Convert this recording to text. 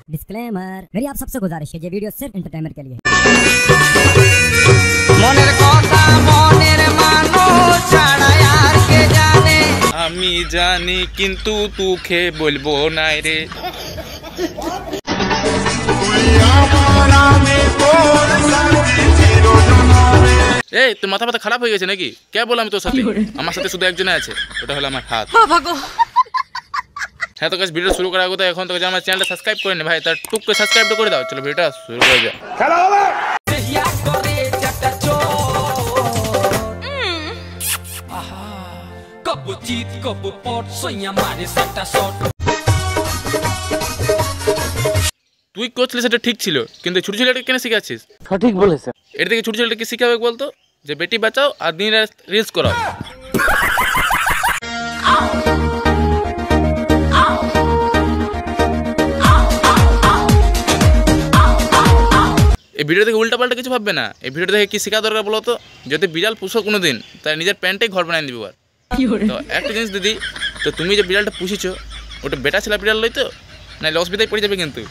Disclaimer, मेरी आप सबसे गुजारिश है, ये वीडियो सिर्फ एंटरटेनमेंट के लिए है। মনের কথা মনের মানুষ ছাড়া আর কে জানে। আমি জানি কিন্তু তোকে বলবো না রে। এই তোর মাথা ব্যথা খারাপ হয়ে গেছে নাকি? কে বল আমি তোর সাথে? আমার সাথে শুধু একজনে আছে, ওটা হলো আমার হাত। হ্যাঁ তো গাইস, ভিডিও শুরু করার আগে এখন তো আমার চ্যানেলটা সাবস্ক্রাইব করে নে ভাই, তার টুক করে সাবস্ক্রাইব করে দাও। চলো ভিডিওটা শুরু করা যাক। খেলা হবে। তুই করছিলি সেটা ঠিক ছিল, কিন্তু ছোট ছেলেটা কেন শিখাচ্ছিস? সঠিক বলেছে। এর থেকে ছোট ছেলেটা কি শিখাবে বলতো? যে বেটি বাঁচাও আর দিন রাত রিলস করাও। এই ভিডিও থেকে উল্টা পাল্টা কিছু ভাববে না। এই ভিডিও থেকে কি শেখা দরকার বলো তো? যদি বিড়াল পুষো কোনোদিন, তাই নিজের প্যান্টেই ঘর বানিয়ে দিবি। তো একটা জিনিস দিদি, তো তুমি যে বিড়ালটা পুষিছো ওটা বেটা ছেলে বিড়াল লই তো, না অসুবিধায় পড়ে যাবে কিন্তু।